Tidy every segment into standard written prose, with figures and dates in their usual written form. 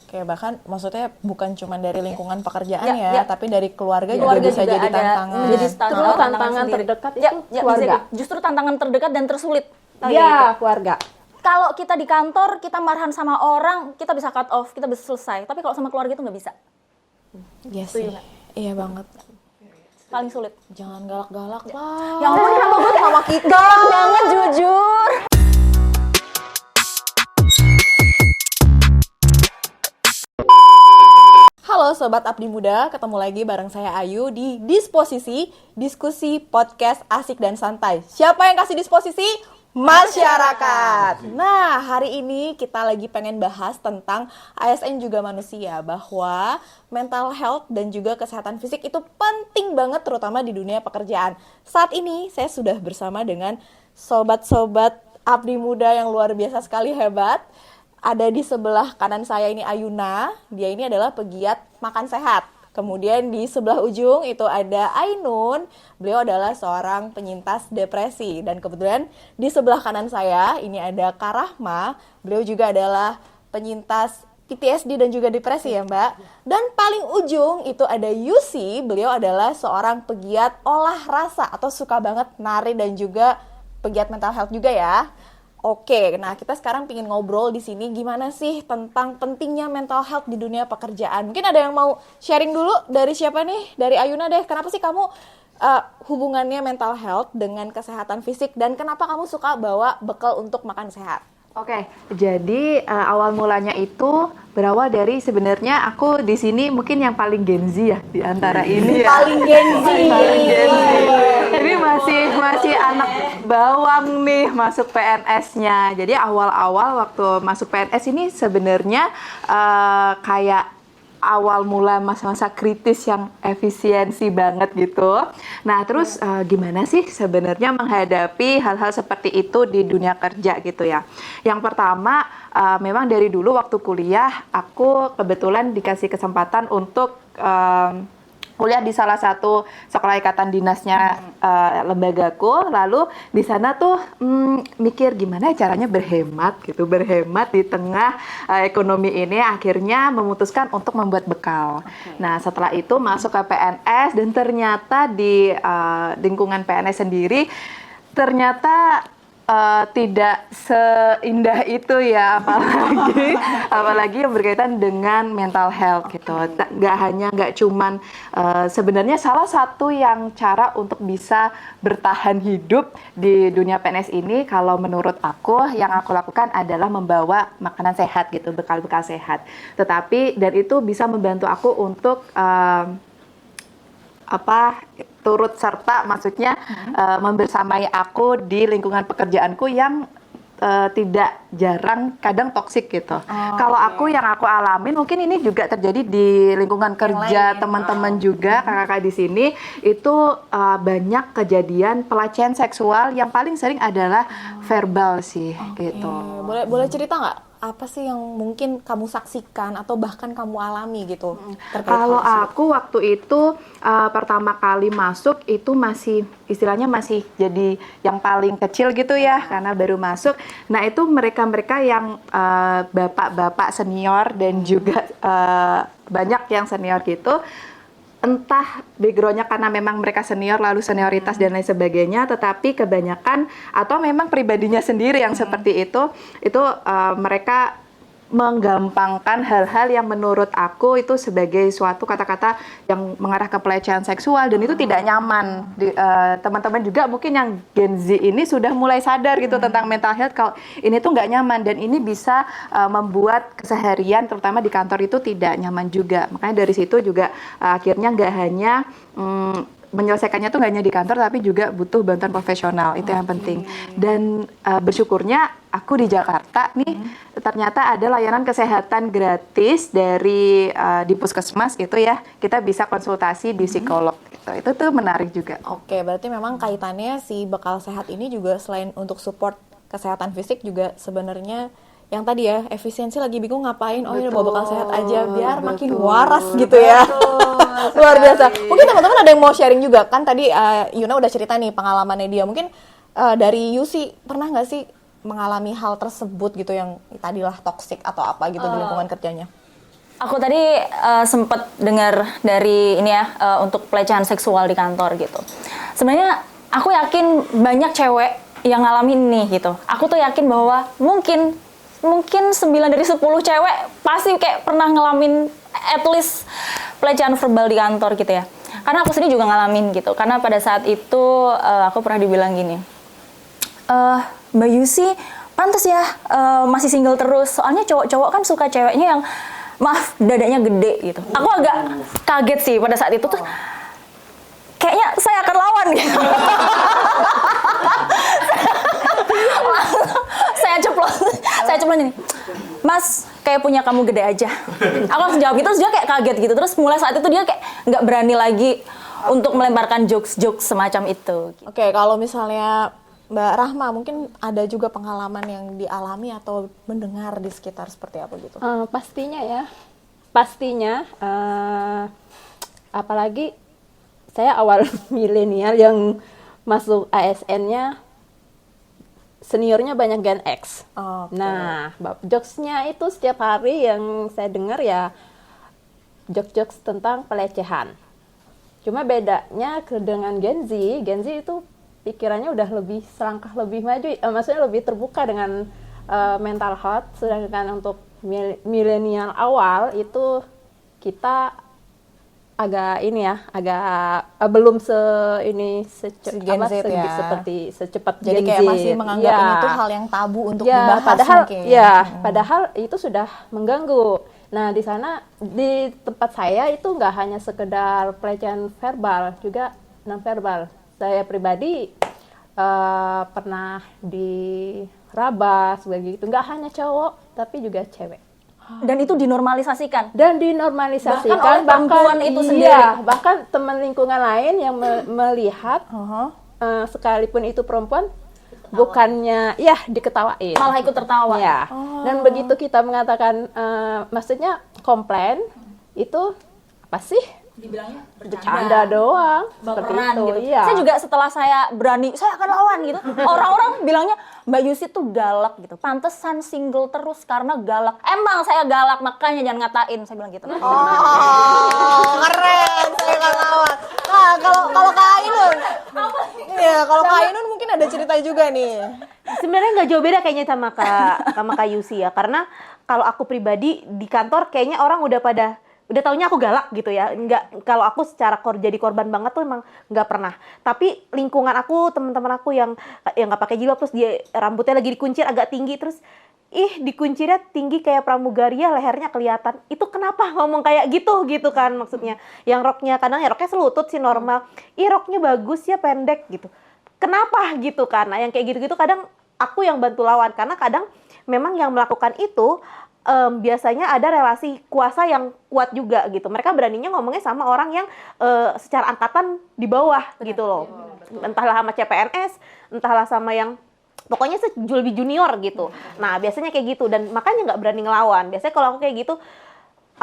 Oke, bahkan maksudnya bukan cuma dari lingkungan pekerjaan tapi dari keluarga juga bisa juga jadi tantangan. Menjadi Terus tantangan terdekat itu keluarga. Justru tantangan terdekat dan tersulit. Keluarga. Kalau kita di kantor, kita marahan sama orang, kita bisa cut off, kita bisa selesai. Tapi kalau sama keluarga itu nggak bisa. Iya sih. Iya banget. Paling sulit. Jangan galak-galak lah. Ya ampun, kenapa gue sama kita? galak banget jujur. Halo Sobat Abdi Muda, ketemu lagi bareng saya Ayu di Disposisi, diskusi podcast asik dan santai. Siapa yang kasih disposisi? Masyarakat. Nah, hari ini kita lagi pengen bahas tentang ASN juga manusia, bahwa mental health dan juga kesehatan fisik itu penting banget terutama di dunia pekerjaan. Saat ini saya sudah bersama dengan sobat-sobat Abdi Muda yang luar biasa sekali hebat. Ada di sebelah kanan saya ini Ayuna, dia ini adalah pegiat makan sehat. Kemudian di sebelah ujung itu ada Ainun, beliau adalah seorang penyintas depresi. Dan kebetulan di sebelah kanan saya ini ada Karahma, beliau juga adalah penyintas PTSD dan juga depresi ya Mbak. Dan paling ujung itu ada Yusi, beliau adalah seorang pegiat olah rasa atau suka banget nari dan juga pegiat mental health juga ya. Oke, nah kita sekarang pengen ngobrol di sini gimana sih tentang pentingnya mental health di dunia pekerjaan. Mungkin ada yang mau sharing dulu dari siapa nih? Dari Ayuna deh. Kenapa sih kamu hubungannya mental health dengan kesehatan fisik dan kenapa kamu suka bawa bekal untuk makan sehat? Oke, jadi awal mulanya itu berawal dari sebenarnya aku di sini mungkin yang paling Gen Z ya di antara ini ya. Paling Gen Z. Ini masih anak bawang nih masuk PNS-nya. Jadi awal-awal waktu masuk PNS ini sebenarnya kayak awal mula masa-masa kritis yang efisiensi banget gitu. Nah, terus gimana sih sebenarnya menghadapi hal-hal seperti itu di dunia kerja gitu ya. Yang pertama, memang dari dulu waktu kuliah, aku kebetulan dikasih kesempatan untuk kuliah di salah satu sekolah ikatan dinasnya lembagaku. Lalu di sana tuh mikir gimana caranya berhemat gitu, berhemat di tengah ekonomi ini. Akhirnya memutuskan untuk membuat bekal. Nah setelah itu masuk ke PNS dan ternyata di lingkungan PNS sendiri ternyata tidak seindah itu ya, apalagi yang berkaitan dengan mental health gitu. Nggak cuman sebenarnya salah satu yang cara untuk bisa bertahan hidup di dunia PNS ini, kalau menurut aku yang aku lakukan adalah membawa makanan sehat gitu, bekal-bekal sehat. Tetapi dan itu bisa membantu aku untuk turut serta maksudnya membersamai aku di lingkungan pekerjaanku yang tidak jarang kadang toksik gitu. Kalau aku yang aku alamin mungkin ini juga terjadi di lingkungan kerja teman-teman juga kakak-kakak di sini itu banyak kejadian pelecehan seksual yang paling sering adalah verbal sih gitu. Boleh cerita nggak? Apa sih yang mungkin kamu saksikan atau bahkan kamu alami gitu? Kalau aku waktu itu pertama kali masuk itu masih istilahnya masih jadi yang paling kecil gitu ya karena baru masuk. Nah itu mereka-mereka yang bapak-bapak senior dan juga banyak yang senior gitu. Entah background-nya karena memang mereka senior lalu senioritas dan lain sebagainya, tetapi kebanyakan atau memang pribadinya sendiri yang seperti itu mereka menggampangkan hal-hal yang menurut aku itu sebagai suatu kata-kata yang mengarah ke pelecehan seksual dan itu tidak nyaman. Teman-teman juga mungkin yang Gen Z ini sudah mulai sadar gitu tentang mental health kalau ini tuh nggak nyaman dan ini bisa membuat keseharian terutama di kantor itu tidak nyaman juga. Makanya dari situ juga akhirnya nggak hanya menyelesaikannya tuh nggak hanya di kantor tapi juga butuh bantuan profesional, itu yang penting. Dan bersyukurnya aku di Jakarta nih ternyata ada layanan kesehatan gratis dari di puskesmas itu ya, kita bisa konsultasi di psikolog gitu. Itu tuh menarik juga. Oke, berarti memang kaitannya si bekal sehat ini juga selain untuk support kesehatan fisik juga sebenarnya yang tadi ya, efisiensi lagi bingung ngapain, oh ya bawa bekal sehat aja biar makin waras gitu ya. Luar biasa. Mungkin teman-teman ada yang mau sharing juga, kan tadi Yuna udah cerita nih pengalamannya dia. Mungkin dari Yusi, pernah nggak sih mengalami hal tersebut gitu yang tadilah toksik atau apa gitu di lingkungan kerjanya? Aku tadi sempat dengar dari ini ya untuk pelecehan seksual di kantor gitu. Sebenarnya aku yakin banyak cewek yang ngalamin nih gitu. Aku tuh yakin bahwa mungkin 9 dari 10 cewek pasti kayak pernah ngalamin at least pelecehan verbal di kantor gitu ya. Karena aku sendiri juga ngalamin gitu. Karena pada saat itu aku pernah dibilang gini, Mbak Yusi pantes ya masih single terus. Soalnya cowok-cowok kan suka ceweknya yang maaf dadanya gede gitu. Aku agak kaget sih pada saat itu tuh. Kayaknya saya akan lawan gitu. saya ceplos ini. Mas, kayak punya kamu gede aja. Aku langsung jawab gitu, terus dia kayak kaget gitu. Terus mulai saat itu dia kayak nggak berani lagi untuk melemparkan jokes-jokes semacam itu. Oke, kalau misalnya Mbak Rahma mungkin ada juga pengalaman yang dialami atau mendengar di sekitar seperti apa gitu? Pastinya, apalagi saya awal milenial yang masuk ASN-nya, seniornya banyak Gen X. Oke. Nah, jokes-nya itu setiap hari yang saya dengar ya jokes-jokes tentang pelecehan. Cuma bedanya dengan Gen Z itu pikirannya udah lebih selangkah lebih maju, maksudnya lebih terbuka dengan mental health, sedangkan untuk milenial awal itu kita agak belum Gen Z ya. seperti secepat Jadi Gen kayak Z. masih menganggap Ya. ini tuh hal yang tabu untuk Ya, dibahas mungkin. padahal itu sudah mengganggu. Nah, di sana di tempat saya itu nggak hanya sekedar pelecehan verbal, juga non verbal. Saya pribadi pernah diraba begitu. Nggak hanya cowok, tapi juga cewek. Dan itu dinormalisasikan. Dan dinormalisasikan Bahkan oleh perempuan itu sendiri. Iya, bahkan teman lingkungan lain yang melihat sekalipun itu perempuan bukannya ya diketawain. Malah ikut tertawa. Ya. Dan begitu kita mengatakan maksudnya komplain itu apa sih? Dibilangnya Bercanda doang. Seperti baperan itu. gitu. Iya. Saya juga setelah saya berani, saya akan lawan gitu. Orang-orang bilangnya Mbak Yusi tuh galak gitu. Pantesan single terus karena galak. Emang saya galak, makanya jangan ngatain. Saya bilang gitu. Oh, keren. Saya nggak lawan. Nah, kalau Kak Ainun. Iya, kalau Kak Ainun mungkin ada cerita juga nih. Sebenarnya nggak jauh beda kayaknya sama Kak Yusi ya, karena kalau aku pribadi di kantor kayaknya orang udah taunya aku galak gitu ya. Nggak, kalau aku secara jadi korban banget tuh emang nggak pernah. Tapi lingkungan aku, teman-teman aku yang nggak pakai jilbab, terus dia rambutnya lagi dikuncir agak tinggi, terus dikuncirnya tinggi kayak pramugari, lehernya kelihatan. Itu kenapa ngomong kayak gitu kan maksudnya. Yang roknya kadang ya roknya selutut sih normal. Roknya bagus ya pendek gitu. Kenapa gitu kan? Nah yang kayak gitu-gitu kadang aku yang bantu lawan, karena kadang memang yang melakukan itu biasanya ada relasi kuasa yang kuat juga gitu. Mereka beraninya ngomongnya sama orang yang secara angkatan di bawah gitu loh. Entahlah sama CPNS, entahlah sama yang pokoknya lebih junior gitu. Nah biasanya kayak gitu, dan makanya nggak berani ngelawan. Biasanya kalau aku kayak gitu,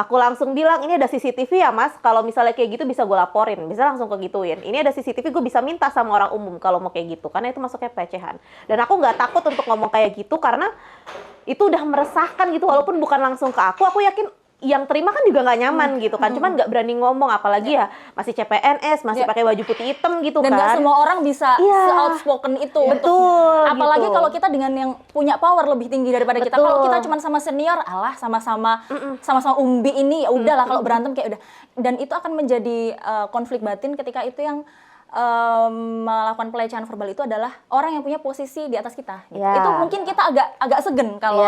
aku langsung bilang, ini ada CCTV ya mas, kalau misalnya kayak gitu bisa gue laporin, bisa langsung kegituin. Ini ada CCTV, gue bisa minta sama orang umum kalau mau kayak gitu, karena itu masuknya pelecehan. Dan aku nggak takut untuk ngomong kayak gitu, karena itu udah meresahkan gitu, walaupun bukan langsung ke aku yakin yang terima kan juga nggak nyaman gitu kan, cuman nggak berani ngomong, apalagi ya masih CPNS, masih pakai baju putih hitam gitu. Dan kan. nggak semua orang bisa se-outspoken itu. Betul. Apalagi gitu. kalau kita dengan yang punya power lebih tinggi daripada kita. Betul. Kalau kita cuma sama senior, alah sama-sama umbi ini ya udahlah, kalau berantem kayak udah. Dan itu akan menjadi konflik batin ketika itu yang melakukan pelecehan verbal itu adalah orang yang punya posisi di atas kita. Gitu. Ya. Itu mungkin kita agak segen kalau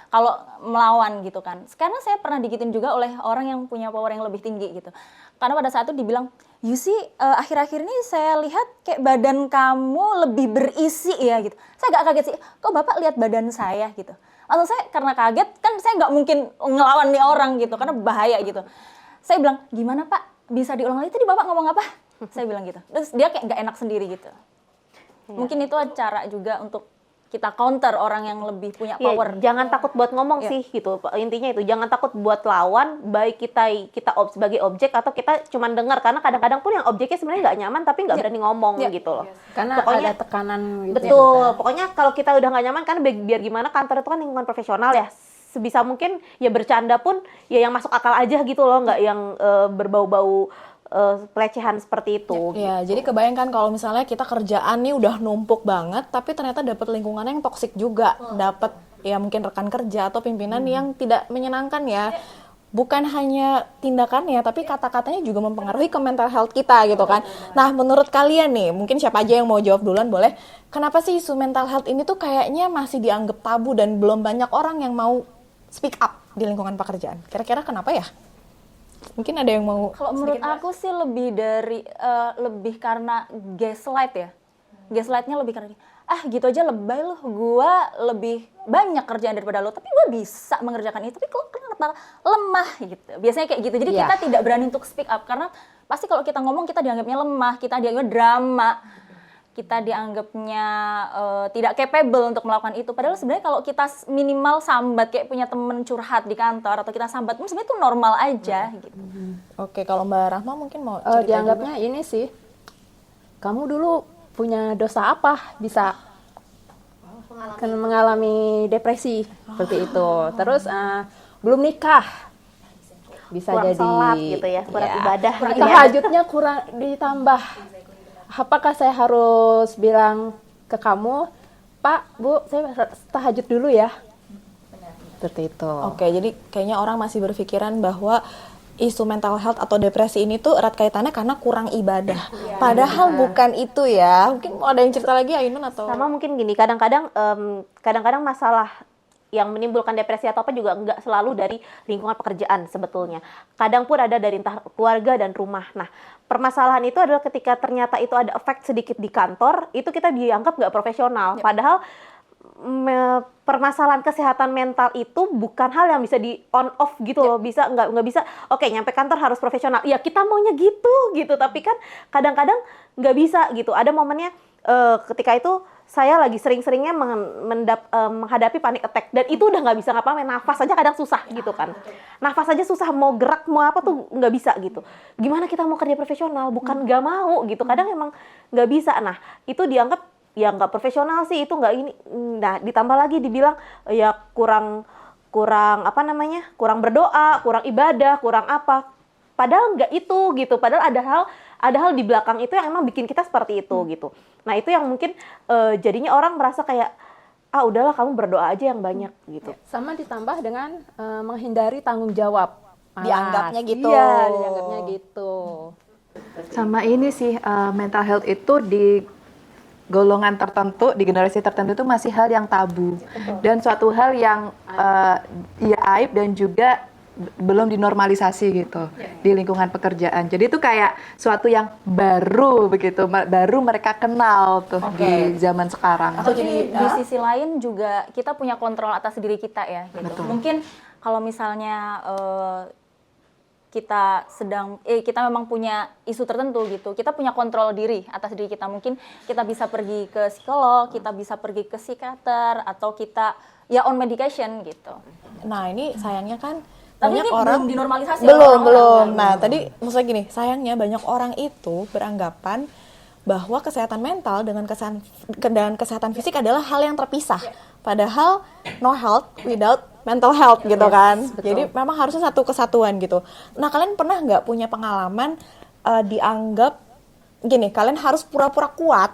kalau melawan gitu kan. Karena saya pernah digituin juga oleh orang yang punya power yang lebih tinggi gitu. Karena pada saat itu dibilang, Yusi akhir-akhir ini saya lihat kayak badan kamu lebih berisi ya gitu. Saya agak kaget sih, kok bapak lihat badan saya gitu. Langsung saya karena kaget, kan saya nggak mungkin ngelawan nih orang gitu, karena bahaya gitu. Saya bilang, gimana pak, bisa diulang lagi tadi bapak ngomong apa? Saya bilang gitu. Terus dia kayak nggak enak sendiri gitu. Mungkin itu cara juga untuk kita counter orang yang lebih punya power. Jangan takut buat ngomong sih gitu. Intinya itu, jangan takut buat lawan, baik kita sebagai objek atau kita cuma dengar, karena kadang-kadang pun yang objeknya sebenarnya nggak nyaman tapi nggak berani ngomong gitu loh. Karena pokoknya, ada tekanan gitu. Betul. Pokoknya kalau kita udah nggak nyaman, kan biar gimana kantor itu kan lingkungan profesional ya. sebisa mungkin ya bercanda pun ya yang masuk akal aja gitu loh, nggak yang berbau-bau pelecehan seperti itu. Ya, jadi kebayangkan kalau misalnya kita kerjaan nih udah numpuk banget, tapi ternyata dapat lingkungan yang toksik juga, dapat ya mungkin rekan kerja atau pimpinan yang tidak menyenangkan ya. Bukan hanya tindakannya, tapi kata-katanya juga mempengaruhi ke mental health kita gitu kan. Nah, menurut kalian nih, mungkin siapa aja yang mau jawab duluan boleh. Kenapa sih isu mental health ini tuh kayaknya masih dianggap tabu dan belum banyak orang yang mau speak up di lingkungan pekerjaan? Kira-kira kenapa ya? Mungkin ada yang mau. Kalau menurut aku sih lebih dari lebih karena gaslight ya. Gaslightnya lebih karena gitu aja lebay loh, gue lebih banyak kerjaan daripada lo, tapi gue bisa mengerjakan itu, tapi lo kenapa lemah gitu. Biasanya kayak gitu. Jadi kita tidak berani untuk speak up karena pasti kalau kita ngomong kita dianggapnya lemah, kita dianggapnya drama, kita dianggapnya tidak capable untuk melakukan itu. Padahal sebenarnya kalau kita minimal sambat kayak punya temen curhat di kantor atau kita sambat, sebenarnya itu normal aja gitu. Oke, kalau Mbak Rahma mungkin mau cerita Dianggapnya juga. ini sih, kamu dulu punya dosa apa bisa mengalami depresi seperti itu. Terus belum nikah bisa Kurang jadi sholat gitu ya, kurang ibadah gitu ya. tahajudnya kurang ditambah. Apakah saya harus bilang ke kamu, Pak, Bu, saya tahajud dulu ya? Seperti itu. Oke, jadi kayaknya orang masih berpikiran bahwa isu mental health atau depresi ini tuh erat kaitannya karena kurang ibadah. Padahal bukan itu ya. Mungkin mau ada yang cerita lagi Ainun atau? Sama mungkin gini, kadang-kadang masalah yang menimbulkan depresi atau apa juga nggak selalu dari lingkungan pekerjaan sebetulnya. Kadang pun ada dari entah keluarga dan rumah. Nah, permasalahan itu adalah ketika ternyata itu ada efek sedikit di kantor, itu kita dianggap nggak profesional. Padahal permasalahan kesehatan mental itu bukan hal yang bisa di on off gitu loh, bisa nggak bisa oke nyampe kantor harus profesional ya kita maunya gitu tapi kan kadang-kadang nggak bisa gitu. Ada momennya ketika itu saya lagi sering-seringnya menghadapi panic attack dan itu udah nggak bisa ngapa-ngapain, nafas aja kadang susah gitu kan, nafas aja susah, mau gerak mau apa tuh nggak bisa gitu. Gimana kita mau kerja profesional, bukan nggak mau gitu, kadang emang nggak bisa. Nah itu dianggap ya nggak profesional sih, itu nggak ini. Nah ditambah lagi dibilang ya kurang kurang berdoa, kurang ibadah, kurang apa. Padahal nggak itu gitu. Padahal ada hal di belakang itu yang emang bikin kita seperti itu gitu. Nah itu yang mungkin jadinya orang merasa kayak udahlah kamu berdoa aja yang banyak gitu. Sama ditambah dengan menghindari tanggung jawab. Dianggapnya gitu. Iya, dianggapnya gitu. Sama ini sih, mental health itu di golongan tertentu, di generasi tertentu itu masih hal yang tabu. Dan suatu hal yang ya aib dan juga belum dinormalisasi gitu di lingkungan pekerjaan. Jadi itu kayak suatu yang baru begitu, baru mereka kenal tuh di zaman sekarang. Atau jadi di sisi lain juga kita punya kontrol atas diri kita ya. Gitu. Betul. Mungkin kalau misalnya kita memang punya isu tertentu gitu, kita punya kontrol diri atas diri kita. Mungkin kita bisa pergi ke psikolog, kita bisa pergi ke psikiater, atau kita ya on medication gitu. Nah ini sayangnya kan Tapi banyak ini orang belum dinormalisasi. belum. Nah tadi maksudnya gini, sayangnya banyak orang itu beranggapan bahwa kesehatan mental dengan kesehatan fisik adalah hal yang terpisah. Padahal no health without mental health gitu kan. Betul. Jadi memang harusnya satu kesatuan gitu. Nah kalian pernah nggak punya pengalaman dianggap gini, kalian harus pura-pura kuat,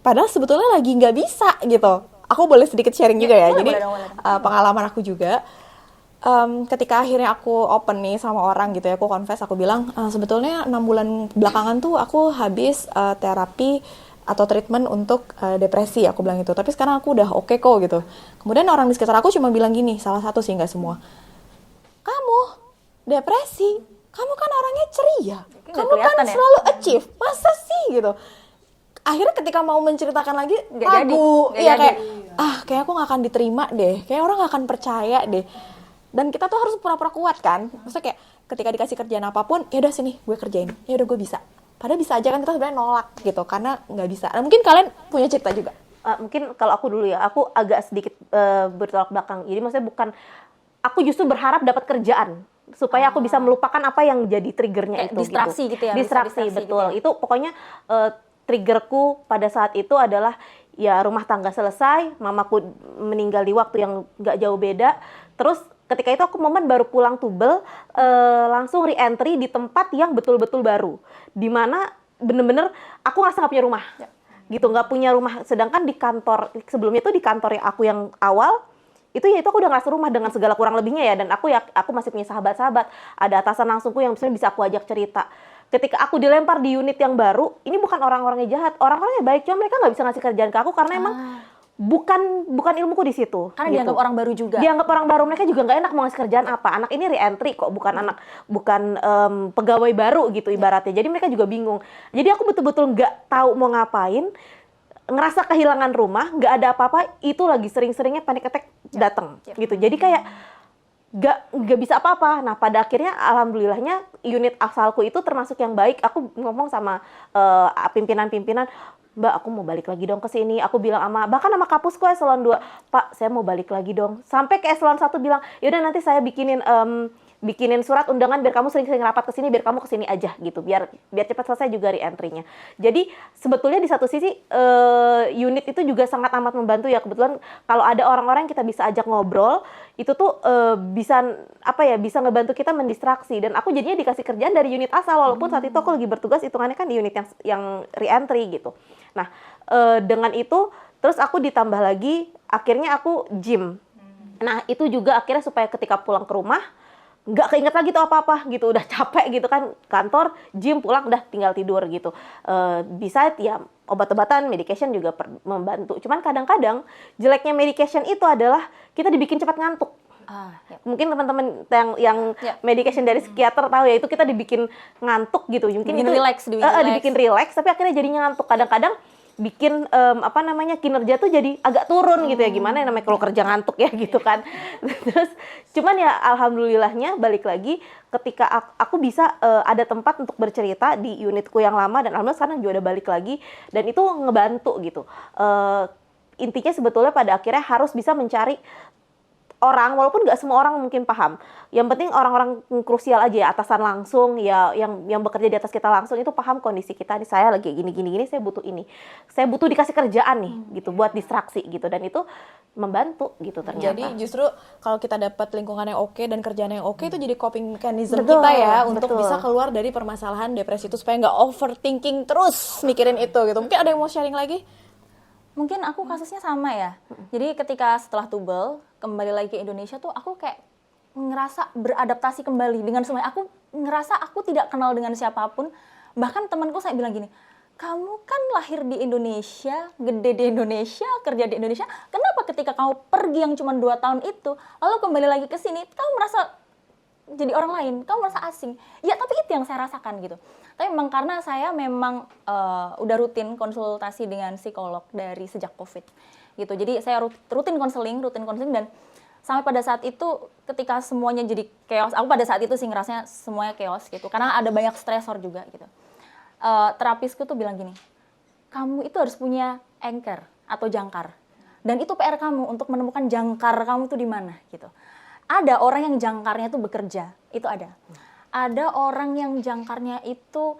padahal sebetulnya lagi nggak bisa gitu. Aku boleh sedikit sharing juga ya. Jadi pengalaman aku juga. Ketika akhirnya aku open nih sama orang gitu ya, aku confess, aku bilang sebetulnya 6 bulan belakangan tuh aku habis terapi atau treatment untuk depresi, aku bilang gitu. Tapi sekarang aku udah oke kok gitu. Kemudian orang di sekitar aku cuma bilang gini, salah satu sih, nggak semua. Kamu depresi, kamu kan orangnya ceria, kamu kan selalu achieve, masa sih gitu. Akhirnya ketika mau menceritakan lagi ragu, iya kayak kayak aku nggak akan diterima deh, kayak orang nggak akan percaya deh. Dan kita tuh harus pura-pura kuat kan, maksudnya kayak ketika dikasih kerjaan apapun, ya udah sini gue kerjain, ya udah gue bisa. Padahal bisa aja kan kita sebenarnya nolak gitu karena nggak bisa. Nah, mungkin kalian punya cerita juga. Mungkin kalau aku dulu ya, aku agak sedikit bertolak belakang. Jadi maksudnya bukan, aku justru berharap dapat kerjaan supaya aku bisa melupakan apa yang jadi triggernya itu. Distraksi gitu ya. Distraksi betul. Gitu ya. Itu pokoknya triggerku pada saat itu adalah ya rumah tangga selesai, mamaku meninggal di waktu yang nggak jauh beda. Terus ketika itu aku momen baru pulang Tubel, langsung re-entry di tempat yang betul-betul baru, dimana bener-bener aku ngerasa nggak punya rumah, gitu, nggak punya rumah. Sedangkan di kantor sebelumnya tuh, di kantor yang aku yang awal itu, ya itu aku udah ngerasa rumah dengan segala kurang lebihnya ya. Dan aku masih punya sahabat-sahabat, ada atasan langsungku yang misalnya bisa aku ajak cerita. Ketika aku dilempar di unit yang baru, ini bukan orang-orangnya jahat, orang-orangnya baik, cuma mereka nggak bisa ngasih kerjaan ke aku karena emang bukan ilmuku di situ. Karena gitu. dianggap orang baru juga. Dianggap orang baru, mereka juga nggak enak mau ngasih kerjaan apa. Anak ini re-entry kok, bukan pegawai baru gitu ibaratnya. Jadi mereka juga bingung. Jadi aku betul-betul nggak tahu mau ngapain, ngerasa kehilangan rumah, nggak ada apa-apa. Itu lagi sering-seringnya panic attack datang gitu. Jadi kayak nggak bisa apa-apa. Nah pada akhirnya alhamdulillahnya unit asalku itu termasuk yang baik. Aku ngomong sama pimpinan-pimpinan, Mbak, aku mau balik lagi dong ke sini. Aku bilang bahkan sama kapusku eselon 2, Pak, saya mau balik lagi dong. Sampai ke eselon 1 bilang, yaudah nanti saya bikinin surat undangan biar kamu sering-sering rapat ke sini, biar kamu ke sini aja gitu. Biar cepat selesai juga re-entry-nya. Jadi sebetulnya di satu sisi unit itu juga sangat amat membantu ya. Kebetulan kalau ada orang-orang yang kita bisa ajak ngobrol, itu tuh bisa ngebantu kita mendistraksi. Dan aku jadinya dikasih kerjaan dari unit asal, walaupun saat itu aku lagi bertugas hitungannya kan di unit yang re-entry gitu. Nah, dengan itu terus aku ditambah lagi akhirnya aku gym. Nah, itu juga akhirnya supaya ketika pulang ke rumah nggak keinget lagi tuh apa-apa gitu, udah capek gitu kan, kantor, gym, pulang udah tinggal tidur gitu. Bisa ya obat-obatan, medication juga membantu. Cuman kadang-kadang jeleknya medication itu adalah kita dibikin cepat ngantuk. Mungkin teman-teman yang medication dari psikiater tahu ya, itu kita dibikin ngantuk gitu. Mungkin dibikin itu dibikin relax, tapi akhirnya jadinya ngantuk. Kadang-kadang bikin kinerja tuh jadi agak turun gitu ya, gimana ya namanya kalau kerja ngantuk ya gitu kan. Terus cuman ya alhamdulillahnya balik lagi ketika aku bisa ada tempat untuk bercerita di unitku yang lama, dan alhamdulillah sekarang juga udah balik lagi, dan itu ngebantu gitu. Intinya sebetulnya pada akhirnya harus bisa mencari orang, walaupun nggak semua orang mungkin paham. Yang penting orang-orang krusial aja ya, atasan langsung ya, yang bekerja di atas kita langsung itu paham kondisi kita. Nih saya lagi gini, saya butuh ini. Saya butuh dikasih kerjaan nih gitu buat distraksi gitu, dan itu membantu gitu ternyata. Jadi justru kalau kita dapat lingkungan yang oke dan kerjaan yang oke, itu jadi coping mechanism Betul, kita ya untuk betul. bisa keluar dari permasalahan depresi itu, supaya nggak overthinking terus mikirin itu gitu. Mungkin ada yang mau sharing lagi? Mungkin aku kasusnya sama ya. Jadi ketika setelah Tubel kembali lagi ke Indonesia tuh aku kayak ngerasa beradaptasi kembali dengan semuanya. Aku ngerasa aku tidak kenal dengan siapapun. Bahkan temanku saya bilang gini, kamu kan lahir di Indonesia, gede di Indonesia, kerja di Indonesia. Kenapa ketika kamu pergi yang cuma 2 tahun itu, lalu kembali lagi ke sini, kamu merasa jadi orang lain, kamu merasa asing. Ya tapi itu yang saya rasakan gitu. Tapi memang karena saya memang udah rutin konsultasi dengan psikolog dari sejak COVID gitu. Jadi saya rutin konseling dan sampai pada saat itu ketika semuanya jadi chaos, aku pada saat itu sih ngerasanya semuanya chaos gitu. Karena ada banyak stresor juga gitu. Terapisku tuh bilang gini, kamu itu harus punya anchor atau jangkar. Dan itu PR kamu untuk menemukan jangkar kamu tuh di mana gitu. Ada orang yang jangkarnya tuh bekerja, itu ada. Ada orang yang jangkarnya itu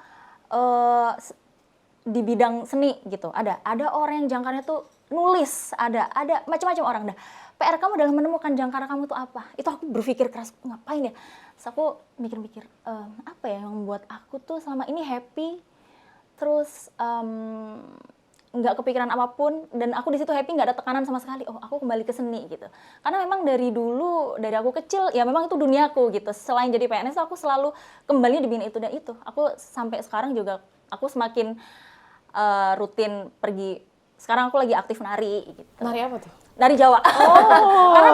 di bidang seni gitu, ada orang yang jangkarnya tuh nulis, ada macam-macam orang. Dah PR kamu adalah menemukan jangkar kamu tuh apa. Itu aku berpikir keras, ngapain ya. Terus aku mikir-mikir apa ya yang membuat aku tuh selama ini happy, terus nggak kepikiran apapun, dan aku di situ happy, nggak ada tekanan sama sekali. Oh, aku kembali ke seni gitu. Karena memang dari dulu, dari aku kecil ya memang itu duniaku gitu. Selain jadi PNS aku selalu kembali di bidang itu dan itu. Aku sampai sekarang juga aku semakin rutin pergi. Sekarang aku lagi aktif nari gitu. Nari apa tuh? Nari Jawa. Karena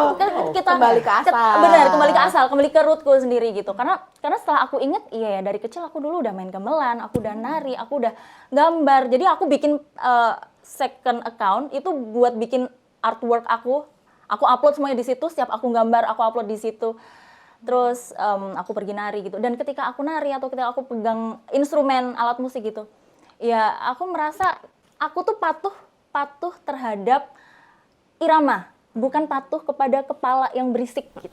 kita kembali ke asal. Benar, kembali ke asal, kembali ke rootku sendiri gitu. Karena setelah aku inget, iya ya dari kecil aku dulu udah main gamelan, aku udah nari, aku udah gambar. Jadi aku bikin second account itu buat bikin artwork aku. Aku upload semuanya di situ, setiap aku gambar aku upload di situ. Terus aku pergi nari gitu. Dan ketika aku nari atau ketika aku pegang instrumen alat musik gitu, ya aku merasa aku tuh patuh terhadap irama, bukan patuh kepada kepala yang berisik gitu.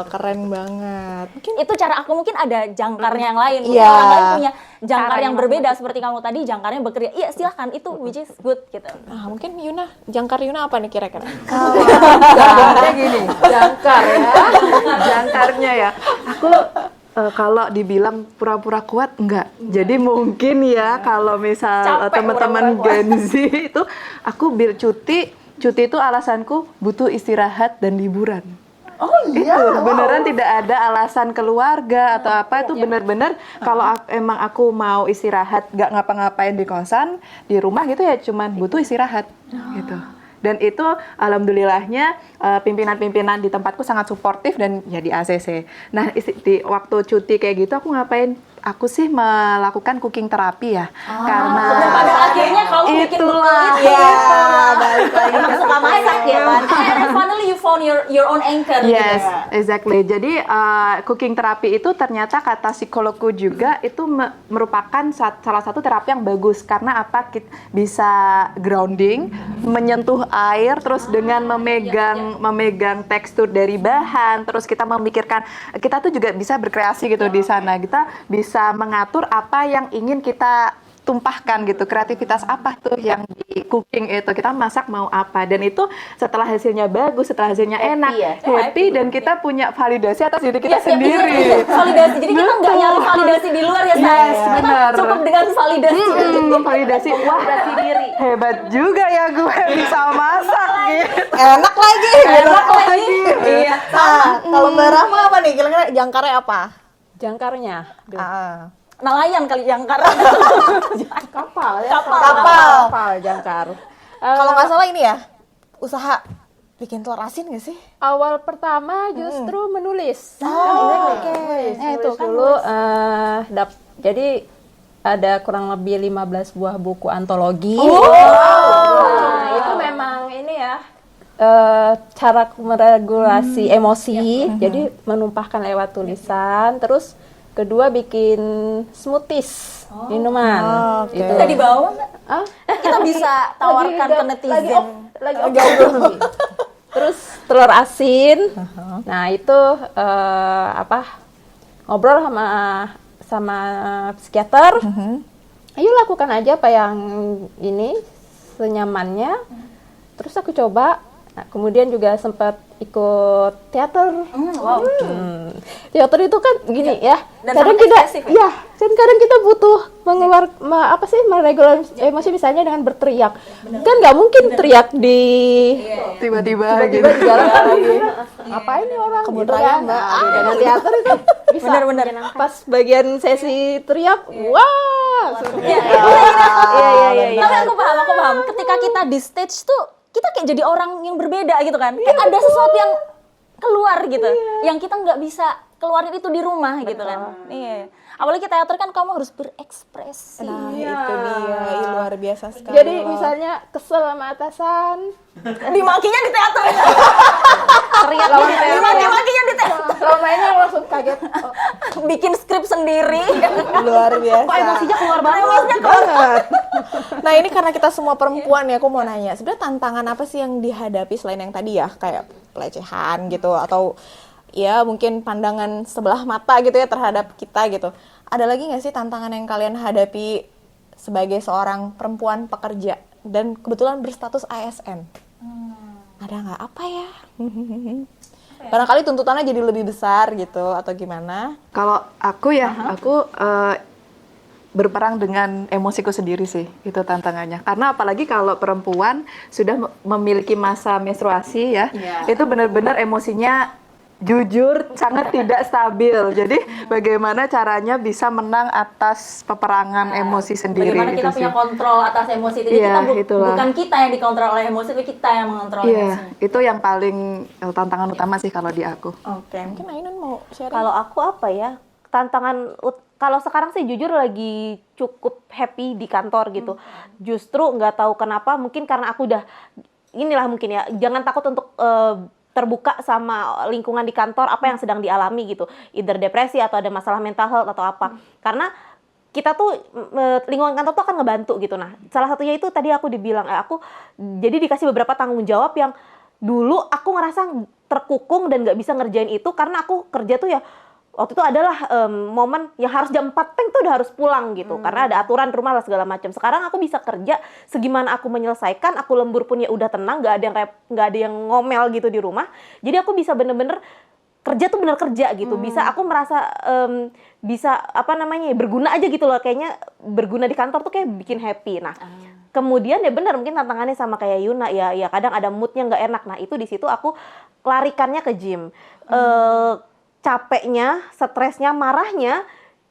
Keren banget. Mungkin itu cara aku, mungkin ada jangkarnya yang lain. Iya. Orang lain punya jangkar Caranya yang berbeda seperti kamu tadi, jangkarnya bekerja. Iya, silahkan, itu which is good gitu. Nah, mungkin Yuna, jangkar Yuna apa nih kira-kira? Jangkarnya gini, jangkar ya, jangkarnya ya. Aku kalau dibilang pura-pura kuat enggak. Jadi mungkin ya kalau misal teman-teman Gen Z itu aku cuti itu alasanku butuh istirahat dan liburan. Oh iya, itu beneran tidak ada alasan keluarga atau apa, itu bener-bener kalau emang aku mau istirahat, gak ngapa-ngapain di kosan, di rumah gitu ya, cuman butuh istirahat gitu. Dan itu alhamdulillahnya pimpinan-pimpinan di tempatku sangat suportif dan ya di ACC. Nah di waktu cuti kayak gitu aku ngapain? Aku sih melakukan cooking terapi ya, karena Pada akhirnya kamu bikin itulah balik lagi ke Suka masak ya kan? and finally you found your own anchor. Yes, exactly. Jadi cooking terapi itu ternyata kata psikologku juga itu merupakan salah satu terapi yang bagus karena apa? Bisa grounding, menyentuh air, terus dengan memegang tekstur dari bahan, terus kita memikirkan, kita tuh juga bisa berkreasi gitu di sana. Kita bisa mengatur apa yang ingin kita tumpahkan gitu, kreativitas apa tuh yang di cooking itu, kita masak mau apa, dan itu setelah hasilnya bagus, setelah hasilnya enak, happy, dan kita punya validasi atas diri kita sendiri. Validasi. Jadi kita nggak nyari validasi di luar ya, Say. Yes, Kita benar. cukup dengan validasi. Validasi, wah hebat juga ya gue bisa masak gitu. enak lagi. Enak lagi. Iya. Nah, kalau Mbak Rahma apa nih? Kira-kira jangkarnya apa? Jangkarnya. Nelayan kali jangkar. Kapal ya. Kapal. Jangkar. Kalau nggak salah ini ya, usaha bikin telur asin nggak sih? Awal pertama justru menulis. Itu kan Dulu jadi ada kurang lebih 15 buah buku antologi. Nah, itu memang ini ya cara meregulasi emosi. Jadi menumpahkan lewat tulisan. Terus kedua bikin smoothies, minuman. Oke. Itu Kita dibawa nggak? Ah? Kita bisa tawarkan ke netizen. Lagi Terus telur asin. Nah, itu ngobrol sama psikiater. Ayo lakukan aja apa yang ini senyamannya. Terus aku coba. Nah, kemudian juga sempat ikut teater. Wow. Teater itu kan gini ya. Dan Kadang sangat kita ekspresif ya? kadang kita butuh meregulasi emosi misalnya dengan berteriak. Kan nggak mungkin teriak di Tiba-tiba gitu. di jalan kan lagi. Apa ini orang Kebun gitu raya, kan. Mbak. Dengan teater itu bisa. Benar-benar. Pas bagian sesi teriak, wah. Iya. Tapi aku paham. Ketika kita di stage tuh, kita kayak jadi orang yang berbeda gitu kan. Kayak ada sesuatu yang keluar gitu, yang kita nggak bisa keluarin itu di rumah gitu kan. Iya. Apalagi teater kan kamu harus berekspresi. Nah, itu dia. Ih, luar biasa sekali. Jadi loh. misalnya kesel sama atasan, Dimakinya di teater. Dimakinya di teater. kalau mainnya langsung kaget. Oh, Bikin skrip sendiri. luar biasa. Kok emosinya keluar banget? banget. Nah, ini karena kita semua perempuan ya, aku mau nanya, sebenarnya tantangan apa sih yang dihadapi selain yang tadi ya, kayak pelecehan gitu, atau ya mungkin pandangan sebelah mata gitu ya terhadap kita gitu. Ada lagi nggak sih tantangan yang kalian hadapi sebagai seorang perempuan pekerja dan kebetulan berstatus ASN? Ada nggak apa ya? Barangkali tuntutannya jadi lebih besar gitu atau gimana? Kalau aku ya, aku berperang dengan emosiku sendiri sih, itu tantangannya. Karena apalagi kalau perempuan sudah memiliki masa menstruasi ya, itu benar-benar emosinya jujur sangat tidak stabil. Jadi bagaimana caranya bisa menang atas peperangan emosi sendiri? Bagaimana kita itu punya sih. kontrol atas emosi. Jadi Iya, kita itulah. bukan kita yang dikontrol oleh emosi, tapi kita yang mengontrol Iya, emosi. itu yang paling tantangan utama sih kalau di aku. Oke, mungkin Ainun mau sharing? Kalau aku apa ya? Kalau sekarang sih jujur lagi cukup happy di kantor gitu. Justru nggak tahu kenapa, mungkin karena aku udah inilah mungkin ya. Jangan takut untuk terbuka sama lingkungan di kantor apa yang sedang dialami gitu. Either depresi atau ada masalah mental health atau apa. Karena kita tuh lingkungan kantor tuh akan ngebantu gitu. Nah, salah satunya itu tadi aku dibilang aku jadi dikasih beberapa tanggung jawab yang dulu aku ngerasa terkukung dan nggak bisa ngerjain itu karena aku kerja tuh ya waktu itu adalah momen yang harus jam 4 peng tuh udah harus pulang gitu karena ada aturan rumah lah segala macam. Sekarang aku bisa kerja segimana aku menyelesaikan, aku lembur pun ya udah tenang, nggak ada yang ngomel gitu di rumah. Jadi aku bisa bener-bener kerja tuh bener kerja gitu. Bisa aku merasa bisa apa namanya ya, berguna aja gitu loh. Kayaknya berguna di kantor tuh kayak bikin happy. Nah, kemudian ya bener mungkin tantangannya sama kayak Yuna ya kadang ada moodnya nggak enak. Nah, itu di situ aku larikannya ke gym. Capeknya, stresnya, marahnya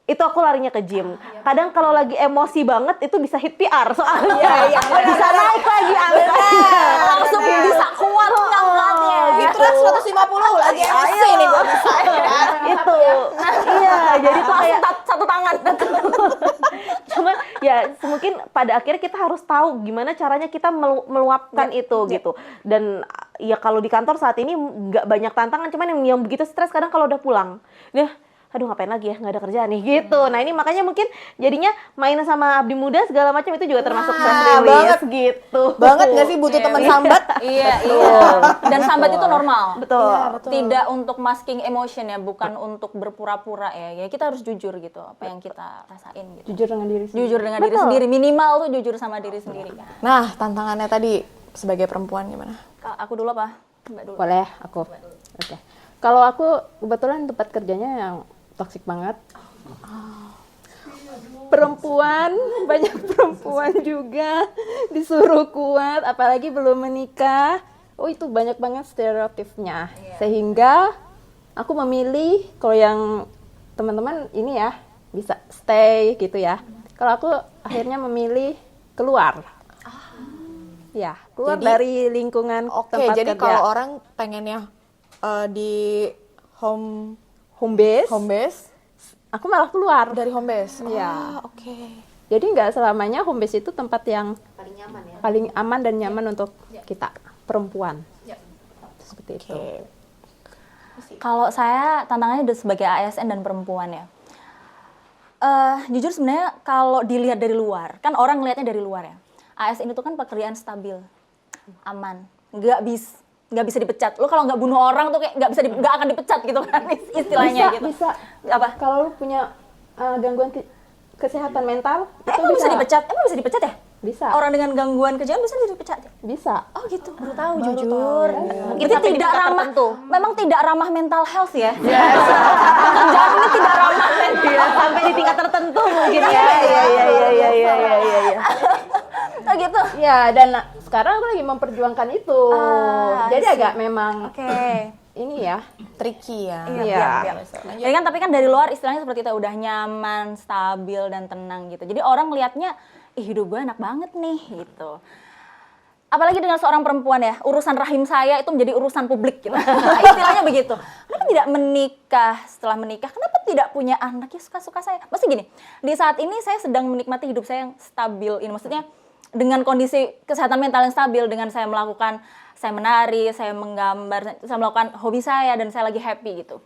itu aku larinya ke gym. Kadang kalau lagi emosi banget itu bisa hit PR soalnya. Bisa naik lagi angkanya. Langsung bisa kuat ngangkatnya. Fitrah 150 lagi emosi nih gue bisa. Itu. Iya, jadi tuh kayak Satu tangan. cuma ya mungkin pada akhirnya kita harus tahu gimana caranya kita meluapkan itu gitu. Dan ya kalau di kantor saat ini nggak banyak tantangan, cuman yang begitu stres kadang kalau udah pulang. Aduh ngapain lagi ya, nggak ada kerjaan nih gitu. Nah ini makanya mungkin jadinya main sama Abdi Muda segala macam itu juga termasuk stress release banget. gitu. Banget nggak sih butuh teman sambat? Iya. Dan sambat itu normal. Betul. Tidak untuk masking emotion ya, bukan untuk berpura-pura ya. Ya kita harus jujur gitu apa yang kita rasain gitu. Jujur dengan diri sendiri. Jujur dengan diri sendiri, minimal tuh jujur sama diri sendiri. Nah, tantangannya tadi sebagai perempuan gimana? Aku dulu apa? Mbak dulu. Boleh aku. Oke. Kalau aku kebetulan tempat kerjanya yang toksik banget. Perempuan, banyak perempuan juga disuruh kuat, apalagi belum menikah. Oh itu banyak banget stereotipnya. Sehingga aku memilih kalau yang teman-teman ini ya bisa stay gitu ya. Kalau aku akhirnya memilih keluar. Ya, keluar Jadi- dari lingkungan Oke, tempat jadi kerja. kalau orang pengennya di home home base, base aku malah keluar. dari home base. Iya. Oke. Jadi nggak selamanya home base itu tempat yang paling aman dan nyaman untuk kita perempuan. Seperti itu. Kalau saya tantangannya udah sebagai ASN dan perempuan ya. Jujur sebenarnya kalau dilihat dari luar, kan orang ngelihatnya dari luar ya. ASN itu kan pekerjaan stabil, aman, nggak bisa dipecat. Lo kalau nggak bunuh orang tuh kayak nggak akan dipecat gitu kan istilahnya gitu. Bisa. Apa? Kalau lu punya gangguan kesehatan mental, itu Emang bisa dipecat? Emang bisa dipecat ya? Bisa. Orang dengan gangguan kerjaan bisa dipecat ya? Bisa. Oh gitu, baru tahu jujur. Mungkin Itu sampai di tidak tingkat ramah, tertentu. memang tidak ramah mental health ya. Pekerjaan ini tidak ramah mental. Iya, sampai di tingkat tertentu mungkin ya. Iya. Oh gitu. Ya, dan sekarang aku lagi memperjuangkan itu. Jadi I see. agak memang Oke. ini ya. Tricky ya. Iya. Jadi kan tapi kan dari luar istilahnya seperti itu udah nyaman, stabil dan tenang gitu. Jadi orang melihatnya, ih hidup gue enak banget nih gitu. Apalagi dengan seorang perempuan ya, urusan rahim saya itu menjadi urusan publik gitu. Istilahnya begitu. Kenapa tidak menikah setelah menikah? Kenapa tidak punya anak? Ya suka-suka saya. Maksudnya gini, di saat ini saya sedang menikmati hidup saya yang stabil ini. Maksudnya dengan kondisi kesehatan mental yang stabil, dengan saya melakukan, saya menari, saya menggambar, saya melakukan hobi saya dan saya lagi happy gitu.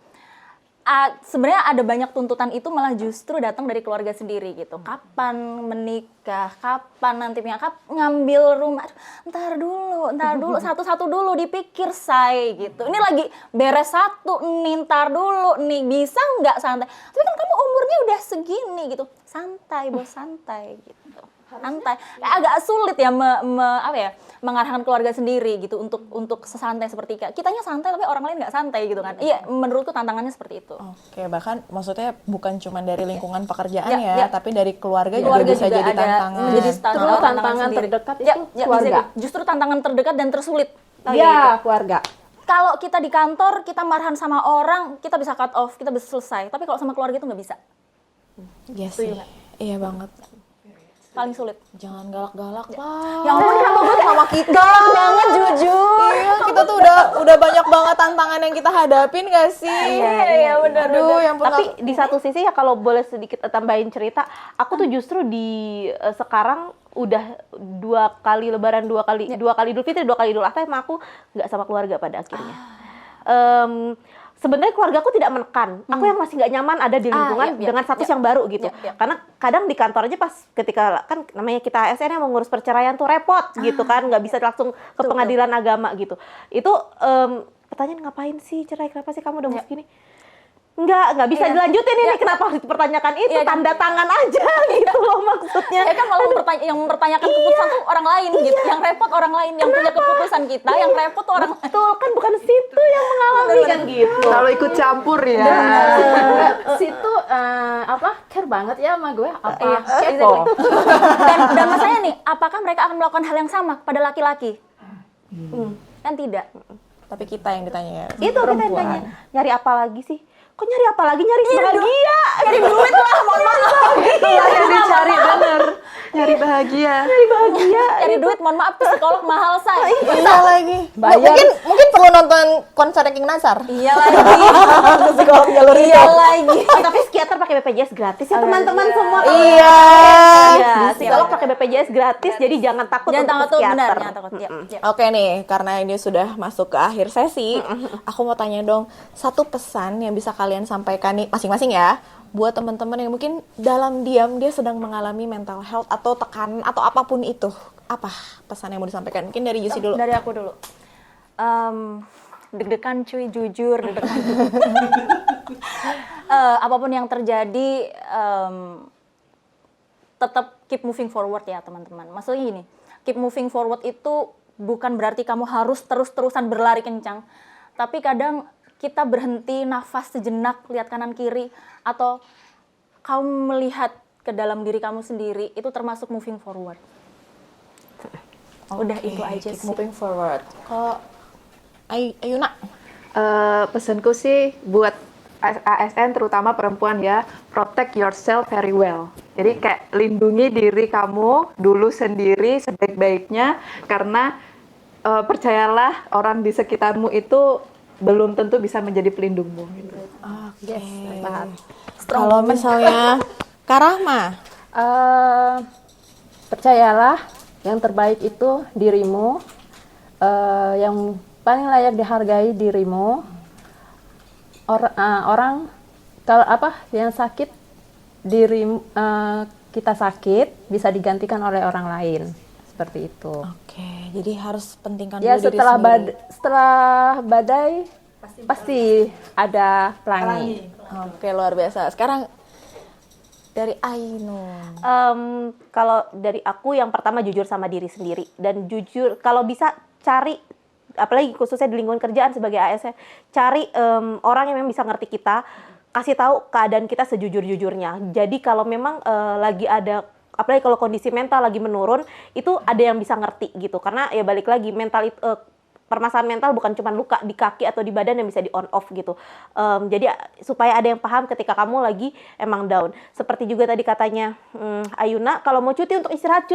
Sebenarnya ada banyak tuntutan itu malah justru datang dari keluarga sendiri gitu. Kapan menikah, kapan nanti punya, ngambil rumah, ntar dulu, satu-satu dulu dipikir say gitu. Ini lagi beres satu nih, ntar dulu nih, bisa nggak santai? Tapi kan kamu umurnya udah segini gitu, santai bos, santai gitu. Santai, agak sulit ya mengarahkan keluarga sendiri gitu untuk sesantai seperti kitanya santai tapi orang lain nggak santai gitu kan. Iya, menurutku tantangannya seperti itu. Oke, bahkan maksudnya bukan cuma dari lingkungan pekerjaan Ya. tapi dari keluarga Keluarga juga bisa jadi ada tantangan. menjadi Terus tantangan sendiri. terdekat Ya, itu keluarga. bisa. Justru tantangan terdekat dan tersulit. Tahu Iya, gitu. keluarga. Kalau kita di kantor kita marahan sama orang, kita bisa cut off, kita bisa selesai. Tapi kalau sama keluarga itu nggak bisa. Iya sih. Iya banget. Paling sulit. Jangan galak-galak lah. Ya ampun, kenapa gue sama kita? galak banget jujur. Iya, kita tuh udah banyak banget tantangan yang kita hadapin gak sih? Iya, benar. Aduh, yang Tapi di satu sisi ya kalau boleh sedikit tambahin cerita, aku tuh justru di sekarang udah 2 kali Lebaran, 2 kali Idul Fitri, 2 kali Idul Adha emang aku nggak sama keluarga pada akhirnya. Sebenarnya keluarga aku tidak menekan, aku yang masih nggak nyaman ada di lingkungan dengan status yang baru gitu. Karena kadang di kantor aja pas ketika kan namanya kita ASN yang mengurus perceraian tuh repot gitu kan, nggak bisa langsung ke pengadilan agama gitu. Itu pertanyaan ngapain sih cerai, kenapa sih kamu udah mau segini? nggak bisa dilanjutin ini, kenapa harus dipertanyakan itu, Iya, kan? tanda tangan aja gitu loh maksudnya. Ya kan malah yang mempertanyakan keputusan tuh orang lain gitu. Yang repot orang lain, yang punya keputusan kita, yang repot tuh orang lain. Betul, kan bukan situ yang mengalami kan gitu. Kalau ikut campur ya. Situ care banget ya sama gue, apa Iya, kepo. Dan masalahnya nih, apakah mereka akan melakukan hal yang sama pada laki-laki? Kan tidak. Tapi kita yang ditanya ya. Itu kita yang tanya, nyari apa lagi sih? Kok nyari apa lagi? Nyari bahagia. Nyari duit lah, mohon maaf. Itulah yang dicari, bener. Nyari bahagia. Nyari bahagia. Cari duit, mohon maaf, psikolog mahal, say. Iya lagi. Bayar. Mungkin perlu nonton konser King Nazar. Iya lagi. Psikolog jalur itu. Iya lagi. Tapi psikiater pakai BPJS gratis ya teman-teman semua. Iya. Iya, psikolog pakai BPJS gratis, jadi jangan takut Jangan untuk takut ke tuh, psikiater. benar. Jangan takut. Iya, iya. Oke nih, karena ini sudah masuk ke akhir sesi, aku mau tanya dong, satu pesan yang bisa kalian sampaikan nih masing-masing ya, buat teman-teman yang mungkin dalam diam dia sedang mengalami mental health atau tekanan atau apapun itu. Apa pesan yang mau disampaikan? Mungkin dari Yusi dulu. Dari aku dulu. Deg-degan cuy, jujur, deg-degan. Apapun yang terjadi, tetap keep moving forward ya teman-teman. Maksudnya gini, keep moving forward itu bukan berarti kamu harus terus-terusan berlari kencang. Tapi kadang kita berhenti nafas sejenak, lihat kanan kiri, atau kamu melihat ke dalam diri kamu sendiri, itu termasuk moving forward. Udah itu aja Keep sih. moving forward. Kalau Ayuna, Pesanku sih buat ASN terutama perempuan ya, protect yourself very well. Jadi kayak lindungi diri kamu dulu sendiri sebaik-baiknya, karena percayalah orang di sekitarmu itu belum tentu bisa menjadi pelindungmu. Gitu. kalau misalnya Karahma, Percayalah, yang terbaik itu dirimu, yang paling layak dihargai dirimu. Orang kalau yang sakit dirimu, kita sakit bisa digantikan oleh orang lain, seperti itu. oke, jadi harus pentingkan Ya, dulu diri setelah sendiri. setelah badai pasti ada pelangi. Oke, luar biasa. Sekarang dari Ainun. Kalau dari aku yang pertama jujur sama diri sendiri, dan jujur kalau bisa cari, apalagi khususnya di lingkungan kerjaan sebagai ASN, cari orang yang memang bisa ngerti kita, kasih tahu keadaan kita sejujur-jujurnya. Jadi kalau memang lagi ada, apalagi kalau kondisi mental lagi menurun, itu ada yang bisa ngerti gitu. Karena ya balik lagi, mental itu permasalahan mental bukan cuma luka di kaki atau di badan yang bisa di on off gitu. Jadi supaya ada yang paham ketika kamu lagi emang down. Seperti juga tadi katanya Ayuna, kalau mau cuti untuk istirahat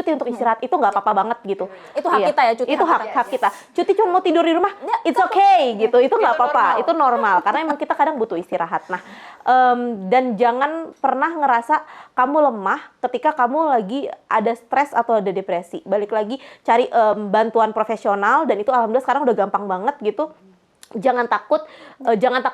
itu nggak apa-apa banget gitu. Itu hak kita ya, cuti Itu hak hak kita. Cuti cuma mau tidur di rumah, it's okay gitu. Itu nggak apa-apa. Itu normal karena emang kita kadang butuh istirahat. Nah, dan jangan pernah ngerasa kamu lemah ketika kamu lagi ada stres atau ada depresi. Balik lagi cari bantuan profesional, dan itu alhamdulillah sekarang udah gampang banget gitu. Jangan takut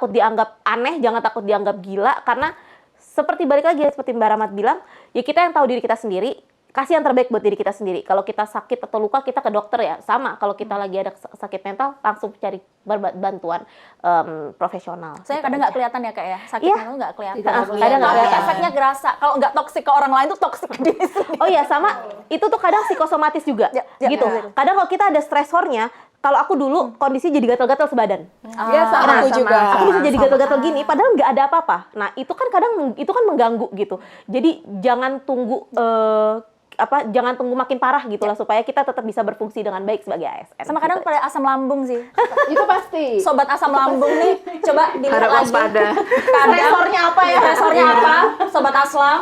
dianggap aneh, jangan takut dianggap gila, karena seperti balik lagi seperti Mbak Rahmat bilang, ya kita yang tahu diri kita sendiri. Kasih yang terbaik buat diri kita sendiri. Kalau kita sakit atau luka, kita ke dokter ya. Sama, kalau kita lagi ada sakit mental, langsung cari bantuan profesional. Saya kadang nggak kelihatan ya Kak ya, sakit Iya. mental nggak kelihatan. Kadang nggak Tapi kelihatan. efeknya gerasa. Kalau nggak toksik ke orang lain tuh toksik ke diri sendiri. Oh iya, sama itu tuh kadang psikosomatis juga gitu. Kadang kalau kita ada stresornya, kalau aku dulu kondisi jadi gatal-gatal sebadan. Ya, sama, aku juga. Aku bisa jadi gatal-gatal gini, padahal nggak ada apa-apa. Nah itu kan kadang itu kan mengganggu gitu. Jadi jangan tunggu jangan tunggu makin parah gitu lah, supaya kita tetap bisa berfungsi dengan baik sebagai ASN. Sama kadang pada asam lambung sih. Itu pasti. Sobat asam lambung nih, coba dilihat Harap lagi. waspada. Stresornya apa ya? Stresornya apa? Sobat aslam.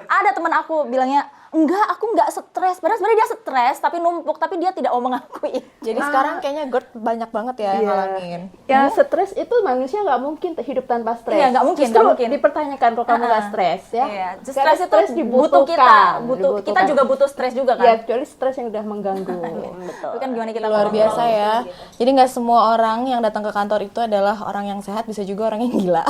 Ada teman aku bilangnya, enggak, aku enggak stres. Padahal sebenarnya dia stres, tapi numpuk, tapi dia tidak mau mengakui. Jadi sekarang kayaknya GERD banyak banget ya yang ngalamin. Ya, stres itu manusia nggak mungkin hidup tanpa stres. Iya, nggak mungkin, Justru nggak mungkin. dipertanyakan kalau kamu nggak stres ya. Iya, Karena stres itu butuh kita, kita juga butuh stres juga Ya, kan. kecuali stres yang udah mengganggu. Tapi kan gimana kita Luar kontrol. biasa ya. Jadi nggak semua orang yang datang ke kantor itu adalah orang yang sehat, bisa juga orang yang gila.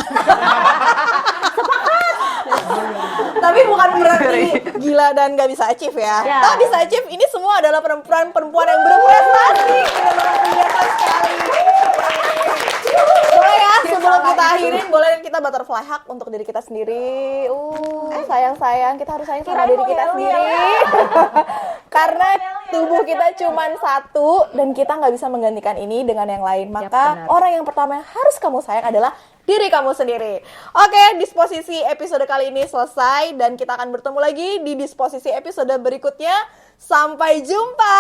Tapi bukan berarti gila dan nggak bisa achieve ya. Ya. Tapi bisa achieve, ini semua adalah perempuan-perempuan yang berprestasi. Luar biasa sekali. Boleh ya, sebelum kita akhirin, boleh kita butterfly hug untuk diri kita sendiri. Sayang-sayang, kita harus sayang sama diri kita sendiri. Karena tubuh kita cuma satu dan kita nggak bisa menggantikan ini dengan yang lain. Maka orang yang pertama yang harus kamu sayang adalah diri kamu sendiri. Oke, disposisi episode kali ini selesai dan kita akan bertemu lagi di disposisi episode berikutnya. Sampai jumpa.